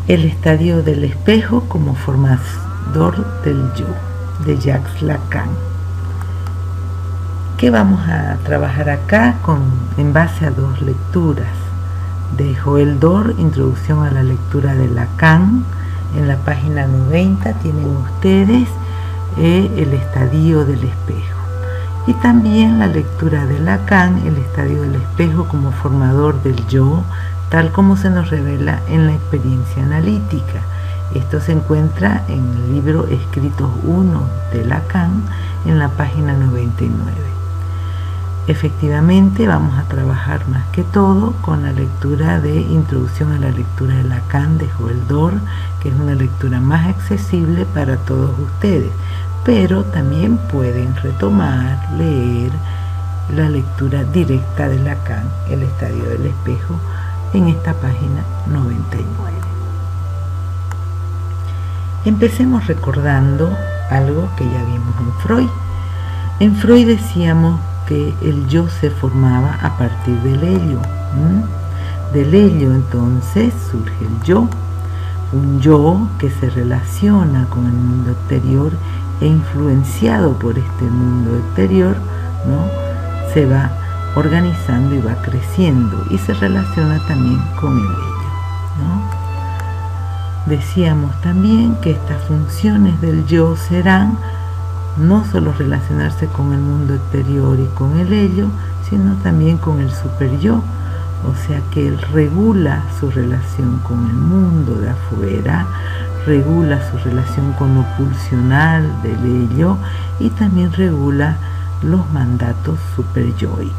El estadio del espejo como formador del yo, de Jacques Lacan. ¿Qué vamos a trabajar acá en base a dos lecturas? De Joel Dor, Introducción a la lectura de Lacan. En la página 90 tienen ustedes el estadio del espejo. Y también la lectura de Lacan, el estadio del espejo como formador del yo, tal como se nos revela en la experiencia analítica. Esto se encuentra en el libro Escritos 1 de Lacan, en la página 99. Efectivamente, vamos a trabajar más que todo con la lectura de Introducción a la lectura de Lacan de Joel Dor, que es una lectura más accesible para todos ustedes, pero también pueden retomar, leer la lectura directa de Lacan, el estadio del espejo, en esta página 99. Empecemos recordando algo que ya vimos en Freud. En Freud decíamos que el yo se formaba a partir del ello. Del ello entonces surge el yo, un yo que se relaciona con el mundo exterior e influenciado por este mundo exterior, ¿no? Se va organizando y va creciendo y se relaciona también con el ello, ¿no? Decíamos también que estas funciones del yo serán no solo relacionarse con el mundo exterior y con el ello, sino también con el superyo, o sea que él regula su relación con el mundo de afuera, regula su relación con lo pulsional del ello y también regula los mandatos superyoicos.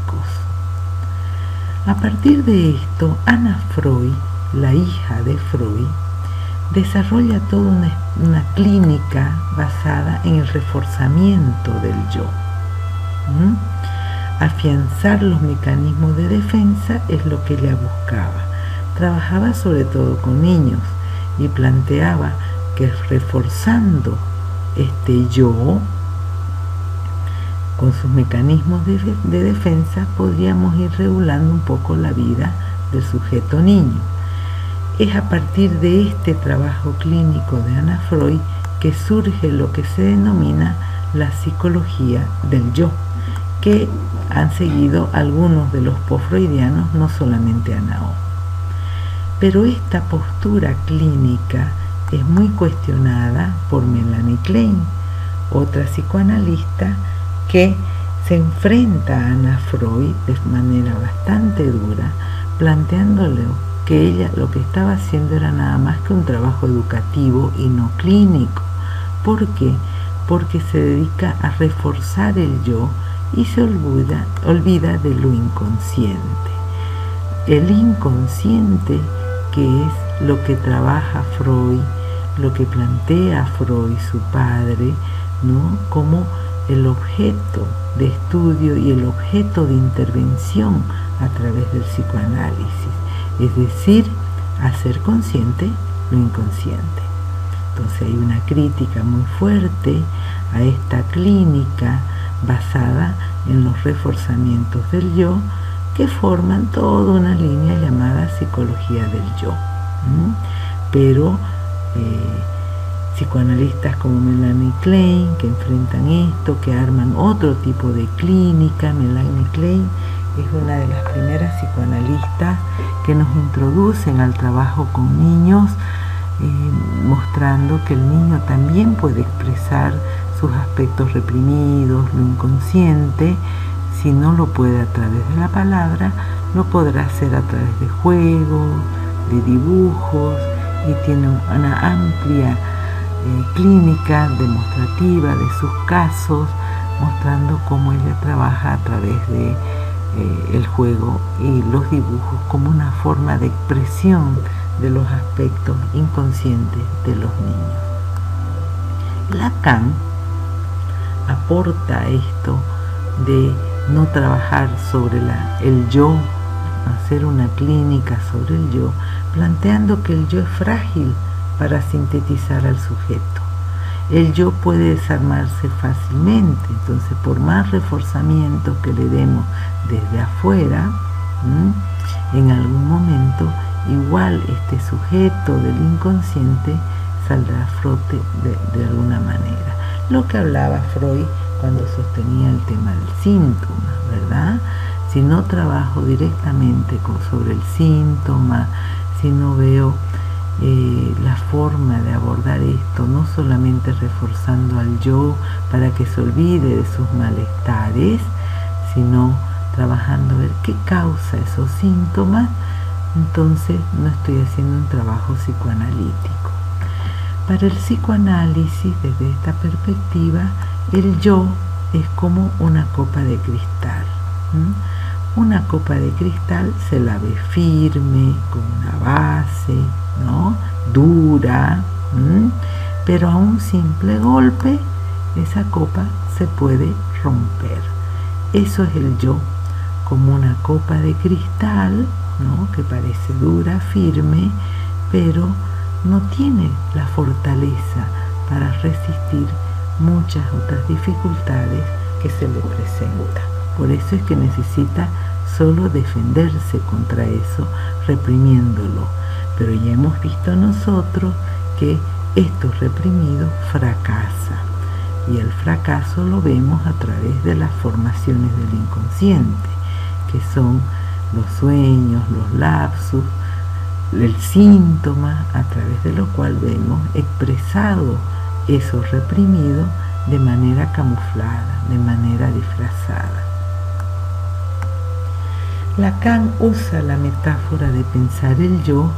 A partir de esto, Anna Freud, la hija de Freud, desarrolla toda una clínica basada en el reforzamiento del yo. Afianzar los mecanismos de defensa es lo que ella buscaba. Trabajaba sobre todo con niños y planteaba que reforzando este yo con sus mecanismos de defensa podríamos ir regulando un poco la vida del sujeto niño. Es a partir de este trabajo clínico de Anna Freud que surge lo que se denomina la psicología del yo, que han seguido algunos de los post-freudianos, no solamente Anna O. Pero esta postura clínica es muy cuestionada por Melanie Klein, otra psicoanalista que se enfrenta a Anna Freud de manera bastante dura, planteándole que ella lo que estaba haciendo era nada más que un trabajo educativo y no clínico. ¿Por qué? Porque se dedica a reforzar el yo y se olvida de lo inconsciente. El inconsciente, que es lo que trabaja Freud, lo que plantea Freud, su padre, ¿no? Como el objeto de estudio y el objeto de intervención a través del psicoanálisis, es decir, hacer consciente lo inconsciente. Entonces hay una crítica muy fuerte a esta clínica basada en los reforzamientos del yo, que forman toda una línea llamada psicología del yo. Pero psicoanalistas como Melanie Klein, que enfrentan esto, que arman otro tipo de clínica. Melanie Klein es una de las primeras psicoanalistas que nos introducen al trabajo con niños, mostrando que el niño también puede expresar sus aspectos reprimidos, lo inconsciente. Si no lo puede a través de la palabra, lo podrá hacer a través de juegos, de dibujos, y tiene una amplia clínica demostrativa de sus casos, mostrando cómo ella trabaja a través de el juego y los dibujos como una forma de expresión de los aspectos inconscientes de los niños. Lacan aporta esto de no trabajar sobre el yo, hacer una clínica sobre el yo, planteando que el yo es frágil para sintetizar al sujeto. El yo puede desarmarse fácilmente, entonces por más reforzamiento que le demos desde afuera, en algún momento igual este sujeto del inconsciente saldrá a flote de alguna manera. Lo que hablaba Freud cuando sostenía el tema del síntoma, ¿verdad? Si no trabajo directamente sobre el síntoma, si no veo la forma de abordar esto, no solamente reforzando al yo para que se olvide de sus malestares, sino trabajando a ver qué causa esos síntomas, entonces no estoy haciendo un trabajo psicoanalítico. Para el psicoanálisis, desde esta perspectiva, el yo es como una copa de cristal. Una copa de cristal se la ve firme, con una base, ¿no? Dura, pero a un simple golpe esa copa se puede romper. Eso es el yo, como una copa de cristal, ¿no? Que parece dura, firme, pero no tiene la fortaleza para resistir muchas otras dificultades que se le presentan. Por eso es que necesita solo defenderse contra eso, reprimiéndolo. Pero ya hemos visto nosotros que esto reprimido fracasa. Y el fracaso lo vemos a través de las formaciones del inconsciente, que son los sueños, los lapsus, el síntoma a través de lo cual vemos expresado eso reprimido de manera camuflada, de manera disfrazada. Lacan usa la metáfora de pensar el yo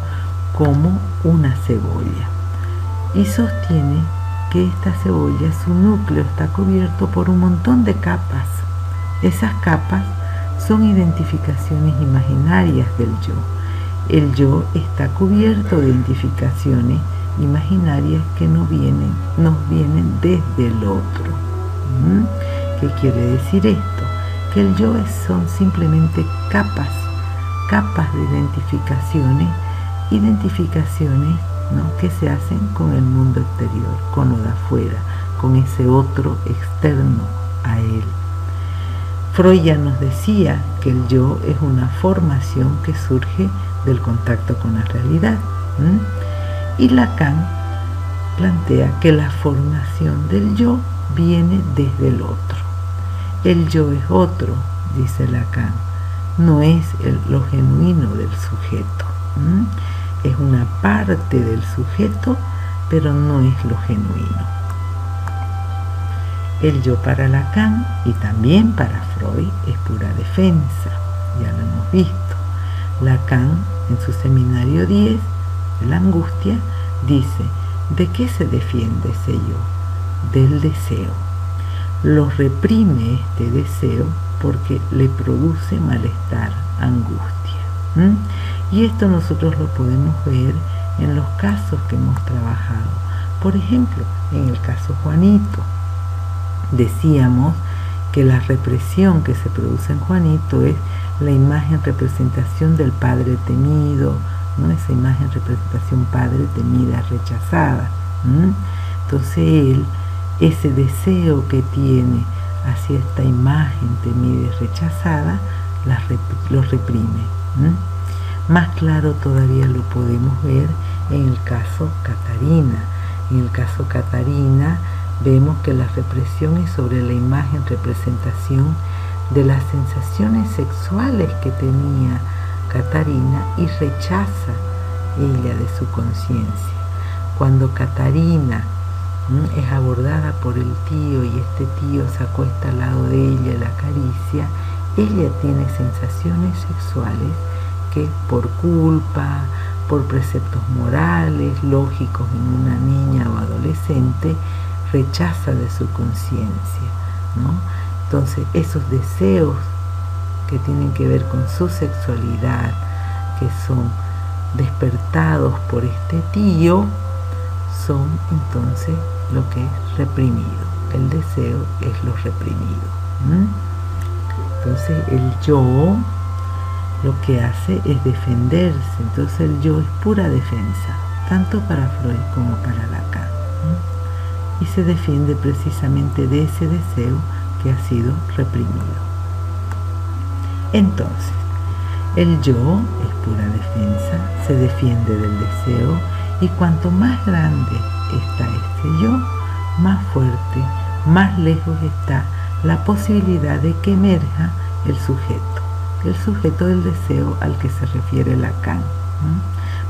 como una cebolla y sostiene que esta cebolla, su núcleo está cubierto por un montón de capas. Esas capas son identificaciones imaginarias del yo. El yo está cubierto de identificaciones imaginarias que nos vienen desde el otro. ¿Qué quiere decir esto? Que el yo son simplemente capas de identificaciones, ¿no? Que se hacen con el mundo exterior, con lo de afuera, con ese otro externo a él. Freud ya nos decía que el yo es una formación que surge del contacto con la realidad. Y Lacan plantea que la formación del yo viene desde el otro. El yo es otro, dice Lacan, no es lo genuino del sujeto. Es una parte del sujeto, pero no es lo genuino. El yo para Lacan y también para Freud es pura defensa, ya lo hemos visto. Lacan, en su seminario 10, la angustia, dice, ¿de qué se defiende ese yo? Del deseo. Lo reprime este deseo porque le produce malestar, angustia. Y esto nosotros lo podemos ver en los casos que hemos trabajado. Por ejemplo, en el caso Juanito, decíamos que la represión que se produce en Juanito es la imagen representación del padre temido, ¿no? Esa imagen representación padre temida, rechazada. Entonces él, ese deseo que tiene hacia esta imagen temida y rechazada, lo reprime. Más claro todavía lo podemos ver en el caso Catarina. En el caso Catarina vemos que la represión es sobre la imagen representación de las sensaciones sexuales que tenía Catarina y rechaza ella de su conciencia. Cuando Catarina es abordada por el tío y este tío se acuesta al lado de ella y la acaricia, ella tiene sensaciones sexuales que por culpa, por preceptos morales, lógicos en una niña o adolescente, rechaza de su conciencia, ¿no? Entonces esos deseos que tienen que ver con su sexualidad, que son despertados por este tío, son entonces lo que es reprimido. El deseo es lo reprimido. Entonces el yo lo que hace es defenderse. Entonces el yo es pura defensa, tanto para Freud como para Lacan. Y se defiende precisamente de ese deseo que ha sido reprimido. Entonces, El yo es pura defensa, se defiende del deseo, y cuanto más grande está este yo, más fuerte, más lejos está la posibilidad de que emerja el sujeto del deseo al que se refiere Lacan.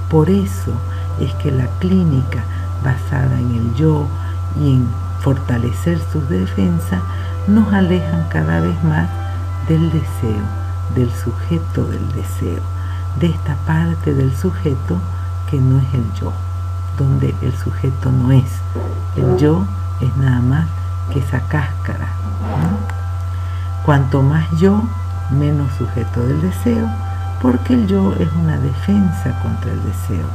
Por eso es que la clínica basada en el yo y en fortalecer sus defensas nos alejan cada vez más del deseo, del sujeto del deseo, de esta parte del sujeto que no es el yo, donde el sujeto no es. El yo es nada más que esa cáscara, ¿no? Cuanto más yo, menos sujeto del deseo, porque el yo es una defensa contra el deseo,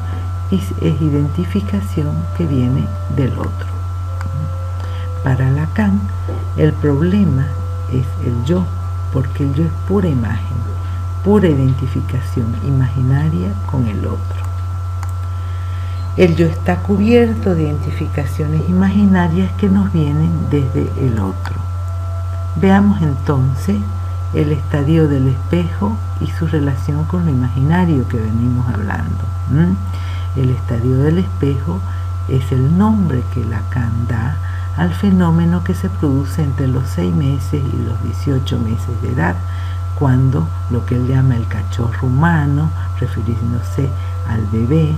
es identificación que viene del otro. Para Lacan, el problema es el yo, porque el yo es pura imagen, pura identificación imaginaria con el otro. El yo está cubierto de identificaciones imaginarias que nos vienen desde el otro. Veamos entonces el estadio del espejo y su relación con lo imaginario que venimos hablando. El estadio del espejo es el nombre que Lacan da al fenómeno que se produce entre los 6 meses y los 18 meses de edad, cuando lo que él llama el cachorro humano, refiriéndose al bebé,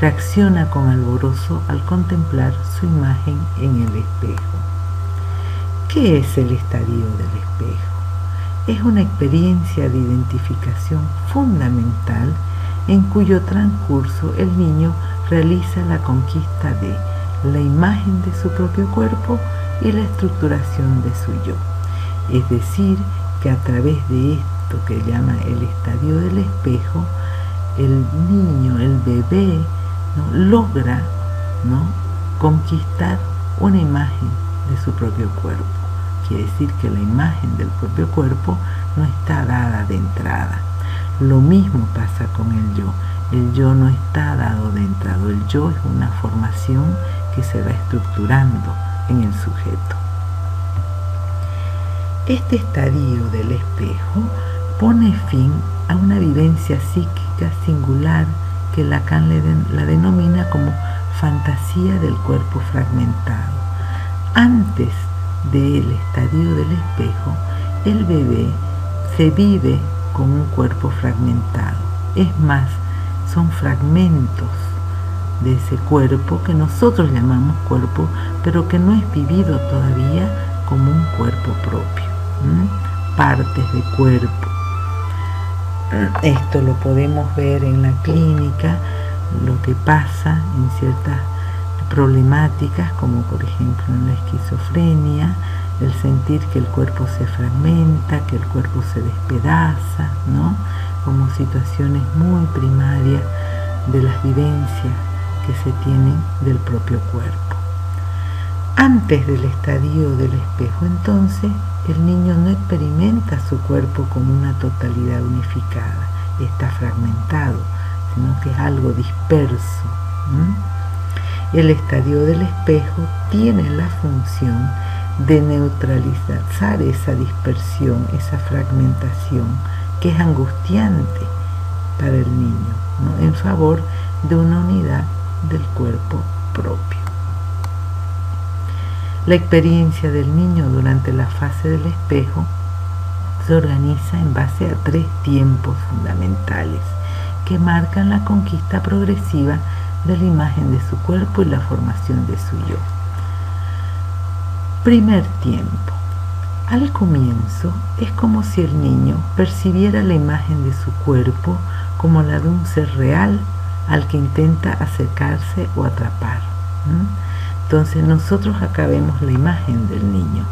reacciona con alborozo al contemplar su imagen en el espejo. ¿Qué es el estadio del espejo? Es una experiencia de identificación fundamental en cuyo transcurso el niño realiza la conquista de la imagen de su propio cuerpo y la estructuración de su yo. Es decir, que a través de esto que llama el estadio del espejo, el niño, el bebé, ¿no?, logra, ¿no?, conquistar una imagen de su propio cuerpo. Quiere decir que la imagen del propio cuerpo no está dada de entrada. Lo mismo pasa con el yo. El yo no está dado de entrada. El yo es una formación que se va estructurando en el sujeto. Este estadio del espejo pone fin a una vivencia psíquica singular que Lacan la denomina como fantasía del cuerpo fragmentado. Antes del estadio del espejo, el bebé se vive con un cuerpo fragmentado. Es más, son fragmentos de ese cuerpo que nosotros llamamos cuerpo, pero que no es vivido todavía como un cuerpo propio. Partes de cuerpo. Esto lo podemos ver en la clínica, lo que pasa en ciertas problemáticas, como por ejemplo en la esquizofrenia, el sentir que el cuerpo se fragmenta, que el cuerpo se despedaza, ¿no?, como situaciones muy primarias de las vivencias que se tienen del propio cuerpo. Antes del estadio del espejo, entonces, el niño no experimenta su cuerpo como una totalidad unificada, está fragmentado, sino que es algo disperso. El estadio del espejo tiene la función de neutralizar esa dispersión, esa fragmentación, que es angustiante para el niño, ¿no?, en favor de una unidad del cuerpo propio. La experiencia del niño durante la fase del espejo se organiza en base a 3 tiempos fundamentales que marcan la conquista progresiva de la imagen de su cuerpo y la formación de su yo. Primer tiempo. Al comienzo es como si el niño percibiera la imagen de su cuerpo como la de un ser real al que intenta acercarse o atrapar. Entonces nosotros acá vemos la imagen del niño,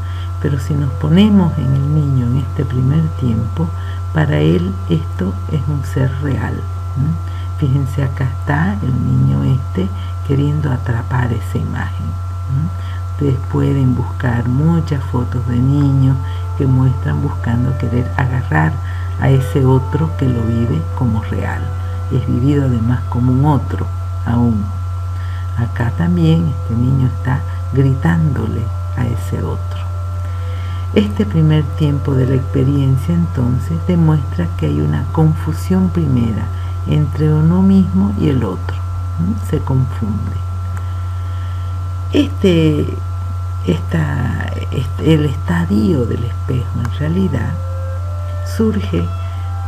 pero si nos ponemos en el niño en este primer tiempo, para él esto es un ser real. Fíjense, acá está el niño queriendo atrapar esa imagen. Ustedes pueden buscar muchas fotos de niños que muestran buscando querer agarrar a ese otro que lo vive como real. Es vivido además como un otro aún. Acá también este niño está gritándole a ese otro. Este primer tiempo de la experiencia entonces demuestra que hay una confusión primera entre uno mismo y el otro. Se confunde. El estadio del espejo en realidad surge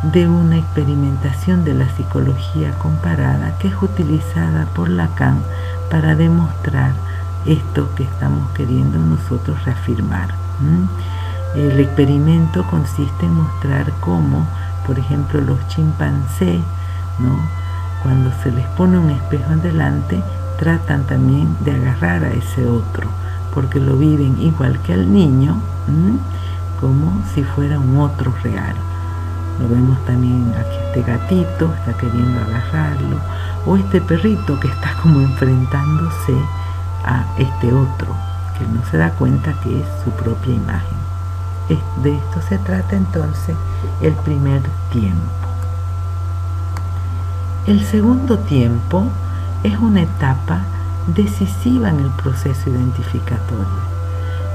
de una experimentación de la psicología comparada que es utilizada por Lacan para demostrar esto que estamos queriendo nosotros reafirmar. El experimento consiste en mostrar cómo, por ejemplo, los chimpancés, ¿no?, cuando se les pone un espejo en delante, tratan también de agarrar a ese otro, porque lo viven igual que al niño, como si fuera un otro real. Lo vemos también aquí, este gatito está queriendo agarrarlo, o este perrito que está como enfrentándose a este otro, que no se da cuenta que es su propia imagen. De esto se trata entonces el primer tiempo. El segundo tiempo es una etapa decisiva en el proceso identificatorio.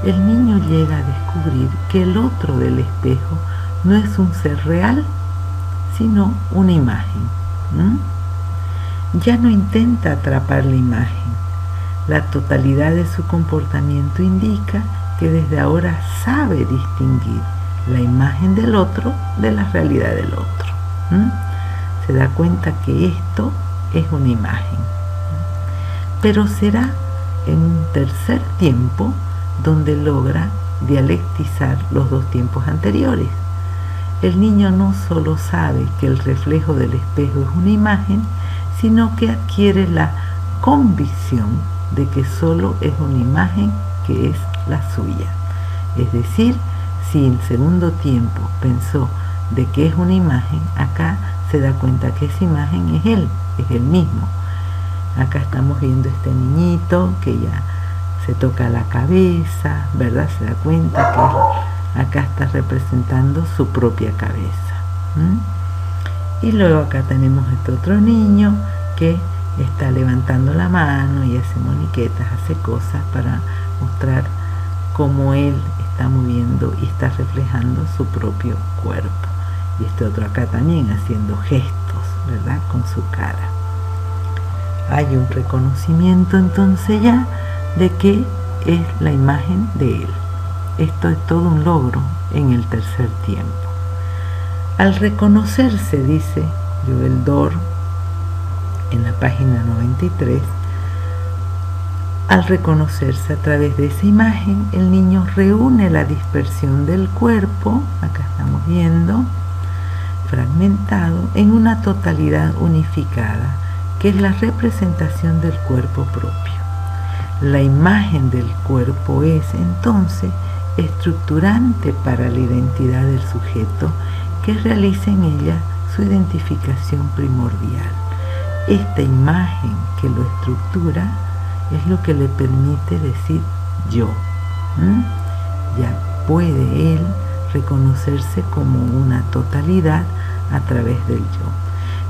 El niño llega a descubrir que el otro del espejo no es un ser real, sino una imagen. Ya no intenta atrapar la imagen. La totalidad de su comportamiento indica que desde ahora sabe distinguir la imagen del otro de la realidad del otro. Se da cuenta que esto es una imagen. Pero será en un tercer tiempo donde logra dialectizar los dos tiempos anteriores. El niño no solo sabe que el reflejo del espejo es una imagen, sino que adquiere la convicción de que solo es una imagen que es la suya. Es decir, si en segundo tiempo pensó de que es una imagen, acá se da cuenta que esa imagen es él mismo. Acá estamos viendo este niñito que ya se toca la cabeza, ¿verdad? Se da cuenta que acá está representando su propia cabeza. Y luego acá tenemos este otro niño que está levantando la mano y hace moniquetas, hace cosas para mostrar cómo él está moviendo y está reflejando su propio cuerpo. Y este otro acá también haciendo gestos, ¿verdad?, con su cara. Hay un reconocimiento entonces ya de que es la imagen de él. Esto es todo un logro en el tercer tiempo. Al reconocerse, dice Joel Dor en la página 93, al reconocerse a través de esa imagen, el niño reúne la dispersión del cuerpo, acá estamos viendo, fragmentado, en una totalidad unificada, que es la representación del cuerpo propio. La imagen del cuerpo es, entonces, estructurante para la identidad del sujeto que realiza en ella su identificación primordial. Esta imagen que lo estructura es lo que le permite decir yo. Ya puede él reconocerse como una totalidad a través del yo.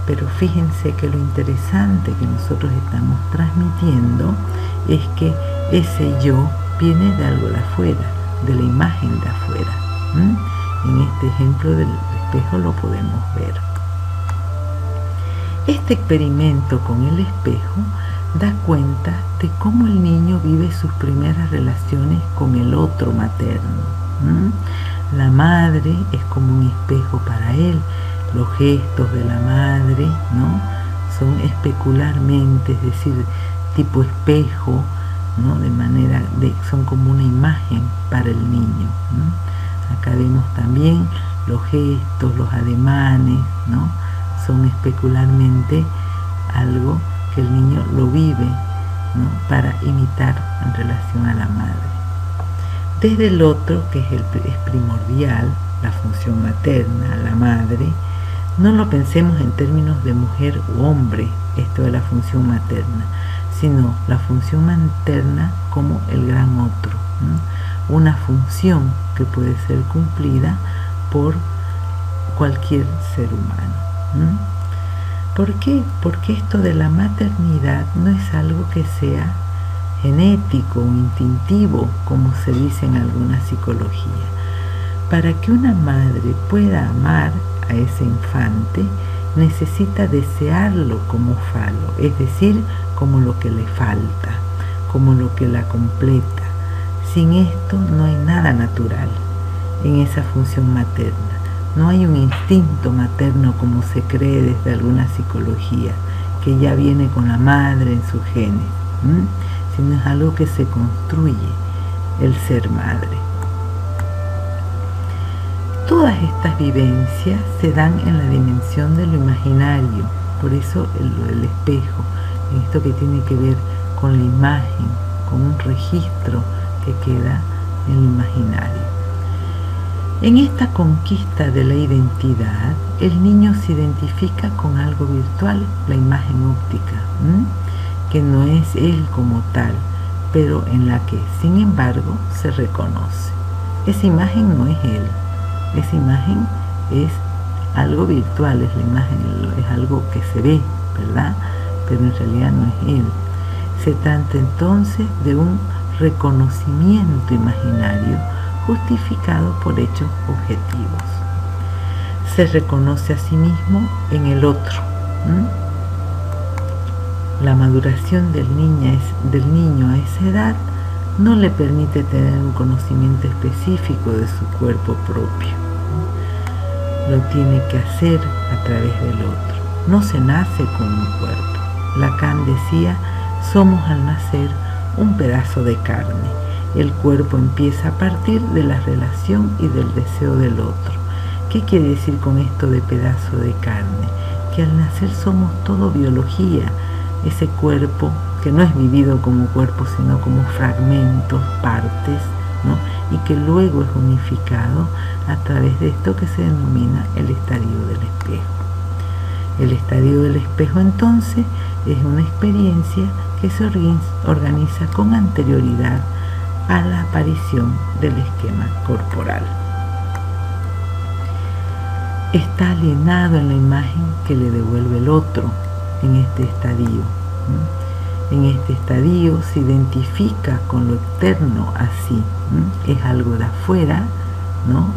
Pero fíjense que lo interesante que nosotros estamos transmitiendo es que ese yo viene de algo de afuera, de la imagen de afuera. En este ejemplo del espejo lo podemos ver. Este experimento con el espejo da cuenta de cómo el niño vive sus primeras relaciones con el otro materno. La madre es como un espejo para él. Los gestos de la madre, ¿no?, son especularmente, es decir, tipo espejo, ¿no?, de manera de son como una imagen para el niño. Acá vemos también los gestos, los ademanes, ¿no?, son especularmente algo que el niño lo vive, ¿no?, para imitar en relación a la madre. Desde el otro, que es primordial, la función materna, la madre, no lo pensemos en términos de mujer u hombre, esto de la función materna, sino la función materna como el gran otro, una función que puede ser cumplida por cualquier ser humano. ¿Por qué? Porque esto de la maternidad no es algo que sea genético o instintivo, como se dice en alguna psicología. Para que una madre pueda amar a ese infante, necesita desearlo como falo, es decir, como lo que le falta, como lo que la completa. Sin esto no hay nada natural en esa función materna. No hay un instinto materno como se cree desde alguna psicología, que ya viene con la madre en sus genes, sino es algo que se construye, el ser madre. Todas estas vivencias se dan en la dimensión de lo imaginario, por eso el espejo, en esto que tiene que ver con la imagen, con un registro que queda en lo imaginario. En esta conquista de la identidad, el niño se identifica con algo virtual, la imagen óptica, que no es él como tal, pero en la que, sin embargo, se reconoce. Esa imagen no es él, esa imagen es algo virtual, es la imagen, es algo que se ve, ¿verdad? Pero en realidad no es él. Se trata entonces de un reconocimiento imaginario justificado por hechos objetivos. Se reconoce a sí mismo en el otro. La maduración del niño a esa edad no le permite tener un conocimiento específico de su cuerpo propio. Lo tiene que hacer a través del otro. No se nace con un cuerpo. Lacan decía, somos al nacer un pedazo de carne. El cuerpo empieza a partir de la relación y del deseo del otro. ¿Qué quiere decir con esto de pedazo de carne? Que al nacer somos todo biología, ese cuerpo que no es vivido como cuerpo, sino como fragmentos, partes, ¿no? Y que luego es unificado a través de esto que se denomina el estadio del espejo. El estadio del espejo, entonces, es una experiencia que se organiza con anterioridad a la aparición del esquema corporal. Está alienado en la imagen que le devuelve el otro en este estadio. En este estadio se identifica con lo externo así, es algo de afuera, ¿no?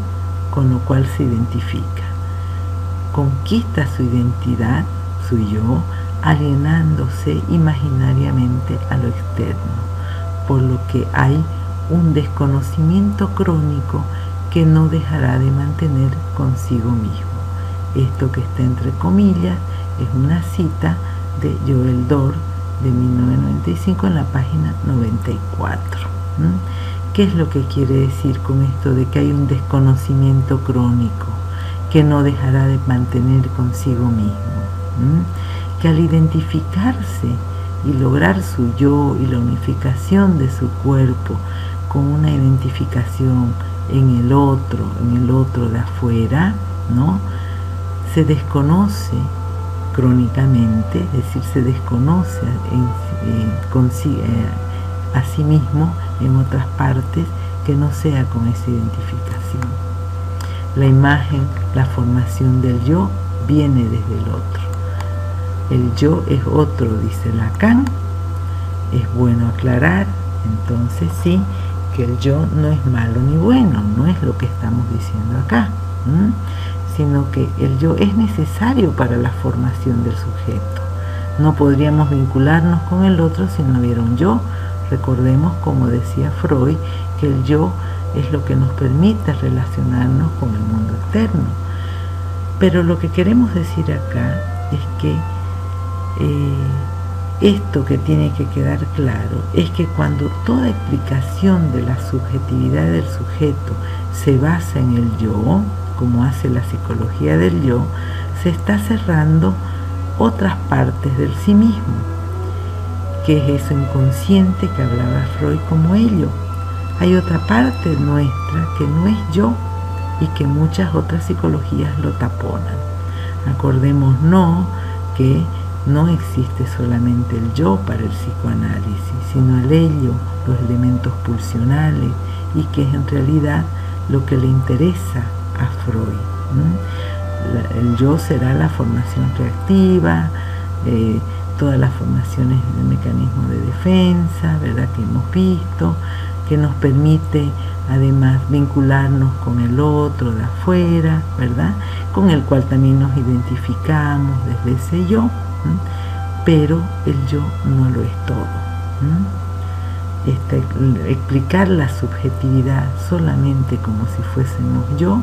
Con lo cual se identifica. Conquista su identidad, su yo, alienándose imaginariamente a lo externo, por lo que hay un desconocimiento crónico que no dejará de mantener consigo mismo. Esto que está entre comillas es una cita de Joel Dor de 1995 en la página 94. ¿Qué es lo que quiere decir con esto de que hay un desconocimiento crónico que no dejará de mantener consigo mismo? Que al identificarse y lograr su yo y la unificación de su cuerpo con una identificación en el otro de afuera, ¿no? Se desconoce crónicamente, es decir, se desconoce a sí mismo en otras partes que no sea con esa identificación. La imagen, la formación del yo viene desde el otro. El yo es otro, dice Lacan. Es bueno aclarar, entonces sí, que el yo no es malo ni bueno, no es lo que estamos diciendo acá, sino que el yo es necesario para la formación del sujeto. No podríamos vincularnos con el otro si no hubiera un yo. Recordemos, como decía Freud, que el yo es lo que nos permite relacionarnos con el mundo externo. Pero lo que queremos decir acá es que esto que tiene que quedar claro es que cuando toda explicación de la subjetividad del sujeto se basa en el yo, como hace la psicología del yo, se está cerrando otras partes del sí mismo, que es eso inconsciente que hablaba Freud como ello. Hay otra parte nuestra que no es yo y que muchas otras psicologías lo taponan. Acordémonos que no existe solamente el yo para el psicoanálisis, sino el ello, los elementos pulsionales, y que es en realidad lo que le interesa a Freud. El yo será la formación reactiva, todas las formaciones del mecanismo de defensa, ¿verdad?, que hemos visto, que nos permite además vincularnos con el otro de afuera, ¿verdad? Con el cual también nos identificamos desde ese yo, pero el yo no lo es todo. Explicar la subjetividad solamente como si fuésemos yo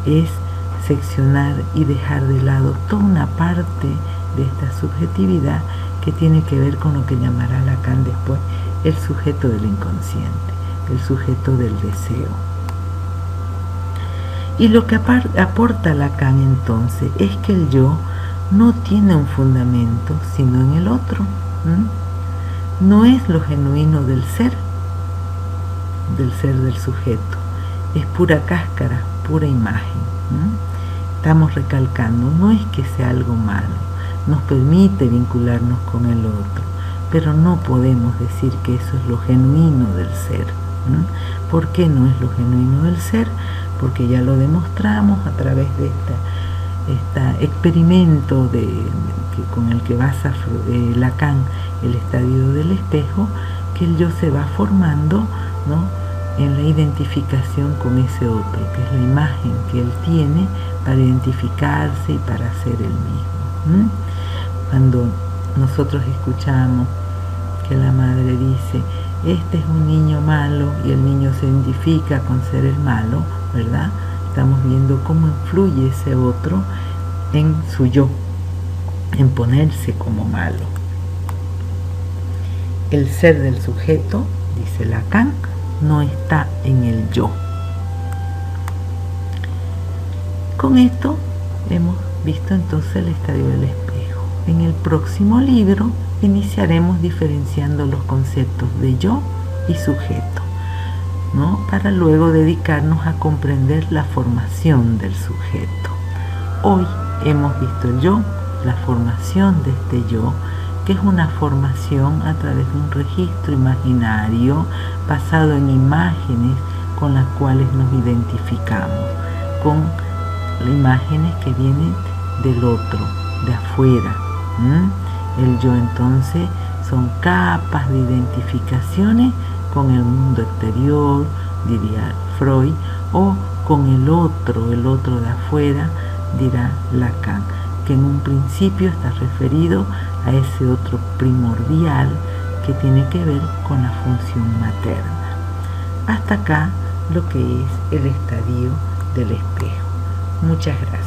es seccionar y dejar de lado toda una parte de esta subjetividad que tiene que ver con lo que llamará Lacan después el sujeto del inconsciente, el sujeto del deseo. Y lo que aporta Lacan entonces es que el yo no tiene un fundamento sino en el otro. No es lo genuino del ser del sujeto, es pura cáscara, pura imagen. Estamos recalcando, no es que sea algo malo, nos permite vincularnos con el otro, pero no podemos decir que eso es lo genuino del ser. ¿Por qué no es lo genuino del ser? Porque ya lo demostramos a través de este experimento con el que basa Lacan el estadio del espejo, que el yo se va formando, ¿no?, en la identificación con ese otro, que es la imagen que él tiene para identificarse y para ser él mismo. Cuando nosotros escuchamos que la madre dice, este es un niño malo, y el niño se identifica con ser el malo, ¿verdad? Estamos viendo cómo influye ese otro en su yo, en ponerse como malo. El ser del sujeto, dice Lacan, no está en el yo. Con esto hemos visto entonces el estadio del espejo. En el próximo libro iniciaremos diferenciando los conceptos de yo y sujeto, ¿no?, para luego dedicarnos a comprender la formación del sujeto. Hoy hemos visto el yo, la formación de este yo, que es una formación a través de un registro imaginario basado en imágenes con las cuales nos identificamos, con imágenes que vienen del otro, de afuera. El yo entonces son capas de identificaciones con el mundo exterior, diría Freud, o con el otro de afuera, dirá Lacan, que en un principio está referido a ese otro primordial que tiene que ver con la función materna. Hasta acá lo que es el estadio del espejo. Muchas gracias.